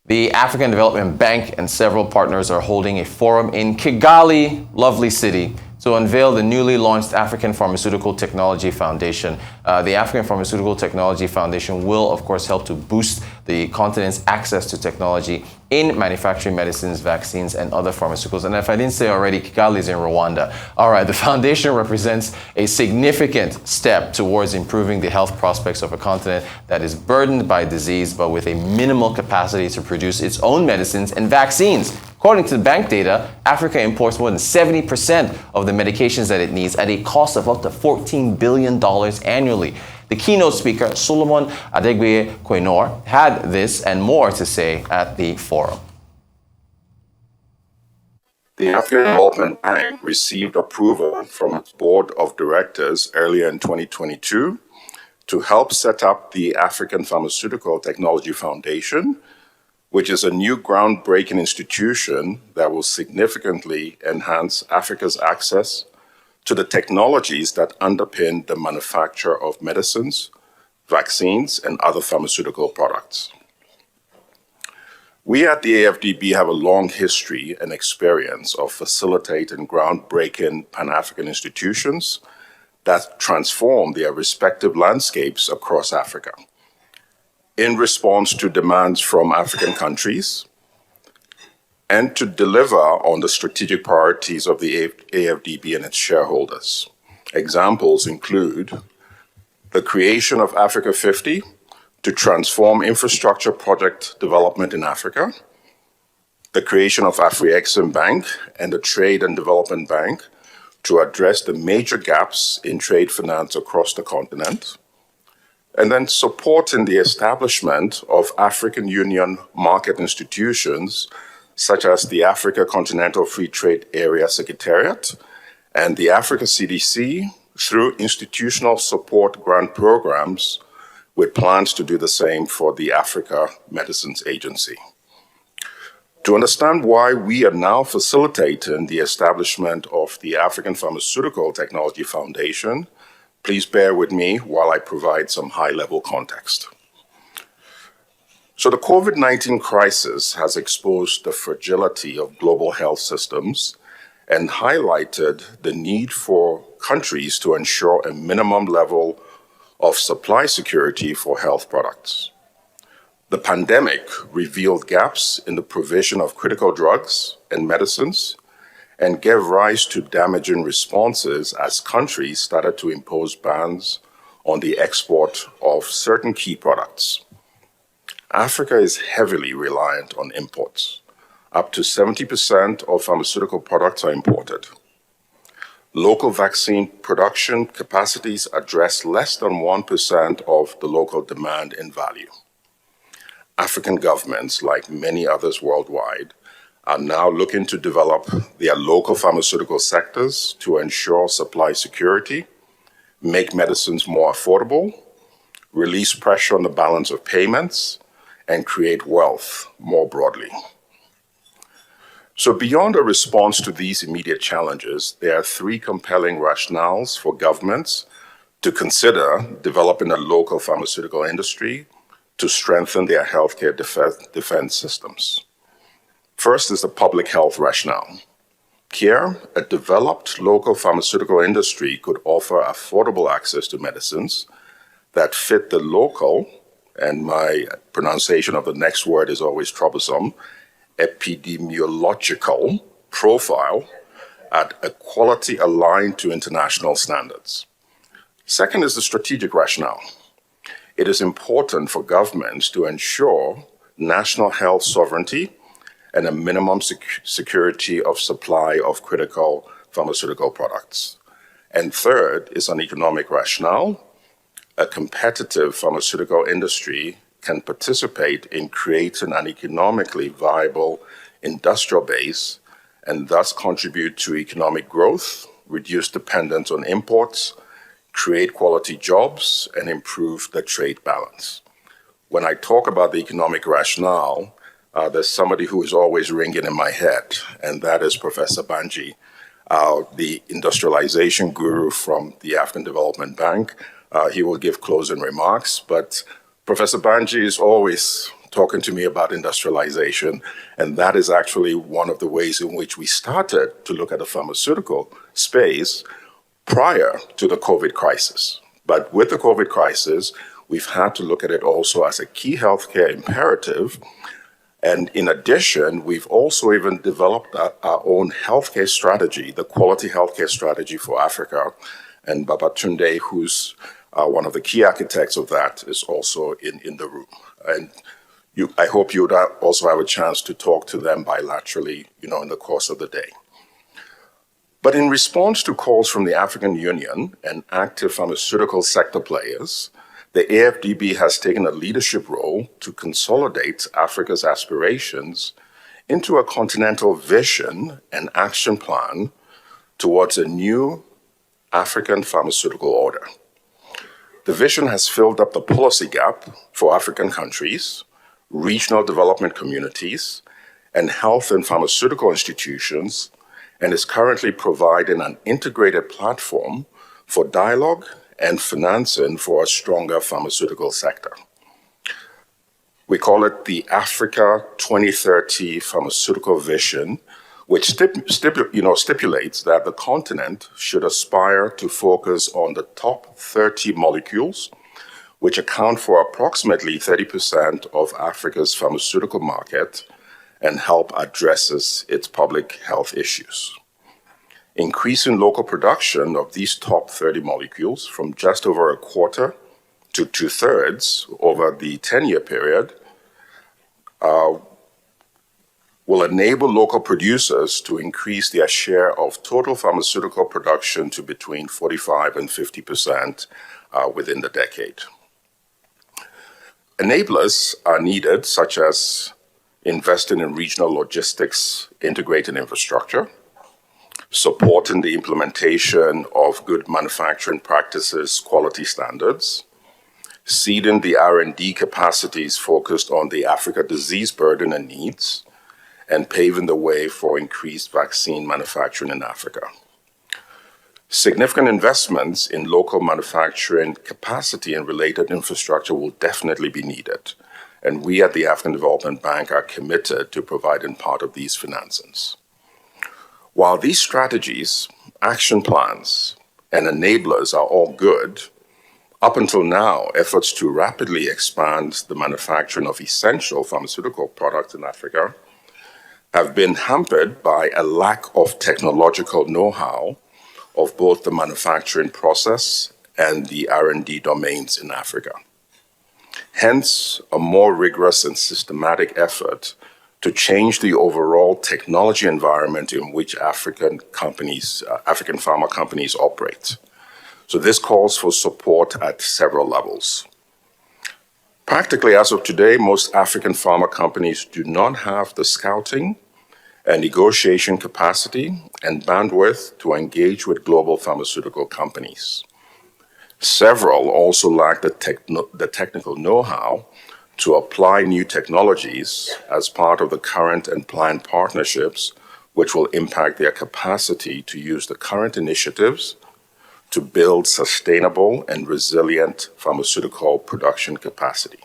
The African Development Bank and several partners are holding a forum in Kigali, lovely city, to unveil the newly launched African Pharmaceutical Technology Foundation. The African Pharmaceutical Technology Foundation will, of course, help to boost the continent's access to technology in manufacturing medicines, vaccines, and other pharmaceuticals. And if I didn't say already, Kigali is in Rwanda. All right, the foundation represents a significant step towards improving the health prospects of a continent that is burdened by disease, but with a minimal capacity to produce its own medicines and vaccines. According to the bank data, Africa imports more than 70% of the medications that it needs at a cost of up to $14 billion annually. The keynote speaker, Solomon Adegbe-Quaynor, had this and more to say at the forum. The African Development Bank received approval from its board of directors earlier in 2022 to help set up the African Pharmaceutical Technology Foundation, which is a new groundbreaking institution that will significantly enhance Africa's access to the technologies that underpin the manufacture of medicines, vaccines, and other pharmaceutical products. We at the AFDB have a long history and experience of facilitating groundbreaking Pan-African institutions that transform their respective landscapes across Africa in response to demands from African countries and to deliver on the strategic priorities of the AFDB and its shareholders. Examples include the creation of Africa 50 to transform infrastructure project development in Africa, the creation of Afri-Exim Bank and the Trade and Development Bank to address the major gaps in trade finance across the continent, and then supporting the establishment of African Union market institutions such as the Africa Continental Free Trade Area Secretariat and the Africa CDC through institutional support grant programs with plans to do the same for the Africa Medicines Agency. To understand why we are now facilitating the establishment of the African Pharmaceutical Technology Foundation, please bear with me while I provide some high-level context. So the COVID-19 crisis has exposed the fragility of global health systems and highlighted the need for countries to ensure a minimum level of supply security for health products. The pandemic revealed gaps in the provision of critical drugs and medicines and gave rise to damaging responses as countries started to impose bans on the export of certain key products. Africa is heavily reliant on imports. Up to 70% of pharmaceutical products are imported. Local vaccine production capacities address less than 1% of the local demand in value. African governments, like many others worldwide, are now looking to develop their local pharmaceutical sectors to ensure supply security, make medicines more affordable, release pressure on the balance of payments, and create wealth more broadly. So beyond a response to these immediate challenges, there are three compelling rationales for governments to consider developing a local pharmaceutical industry to strengthen their healthcare defense systems. First is the public health rationale. Here, a developed local pharmaceutical industry could offer affordable access to medicines that fit the local, and my pronunciation of the next word is always troublesome, epidemiological profile at a quality aligned to international standards. Second is the strategic rationale. It is important for governments to ensure national health sovereignty and a minimum security of supply of critical pharmaceutical products. And third is an economic rationale. A competitive pharmaceutical industry can participate in creating an economically viable industrial base and thus contribute to economic growth, reduce dependence on imports, create quality jobs, and improve the trade balance. When I talk about the economic rationale, there's somebody who is always ringing in my head, and that is Professor Banji, the industrialization guru from the African Development Bank. He will give closing remarks, but Professor Banji is always talking to me about industrialization, and that is actually one of the ways in which we started to look at the pharmaceutical space prior to the COVID crisis. But with the COVID crisis, we've had to look at it also as a key healthcare imperative. And in addition, we've also even developed our own healthcare strategy, the quality healthcare strategy for Africa. And Babatunde, who's one of the key architects of that, is also in the room. And I hope you would also have a chance to talk to them bilaterally, in the course of the day. But in response to calls from the African Union and active pharmaceutical sector players, the AFDB has taken a leadership role to consolidate Africa's aspirations into a continental vision and action plan towards a new African pharmaceutical order. The vision has filled up the policy gap for African countries, regional development communities, and health and pharmaceutical institutions, and is currently providing an integrated platform for dialogue and financing for a stronger pharmaceutical sector. We call it the Africa 2030 Pharmaceutical Vision, which stipulates that the continent should aspire to focus on the top 30 molecules, which account for approximately 30% of Africa's pharmaceutical market and help addresses its public health issues. Increasing local production of these top 30 molecules from just over a quarter to 2/3 over the 10-year period will enable local producers to increase their share of total pharmaceutical production to between 45% and 50% within the decade. Enablers are needed, such as investing in regional logistics integrated infrastructure, supporting the implementation of good manufacturing practices, quality standards, seeding the R&D capacities focused on the Africa disease burden and needs, and paving the way for increased vaccine manufacturing in Africa. Significant investments in local manufacturing capacity and related infrastructure will definitely be needed, and we at the African Development Bank are committed to providing part of these financings. While these strategies, action plans, and enablers are all good, up until now, efforts to rapidly expand the manufacturing of essential pharmaceutical products in Africa have been hampered by a lack of technological know-how of both the manufacturing process and the R&D domains in Africa. Hence, a more rigorous and systematic effort to change the overall technology environment in which African pharma companies operate. So this calls for support at several levels. Practically, as of today, most African pharma companies do not have the scouting and negotiation capacity and bandwidth to engage with global pharmaceutical companies. Several also lack the technical know-how to apply new technologies as part of the current and planned partnerships, which will impact their capacity to use the current initiatives to build sustainable and resilient pharmaceutical production capacity.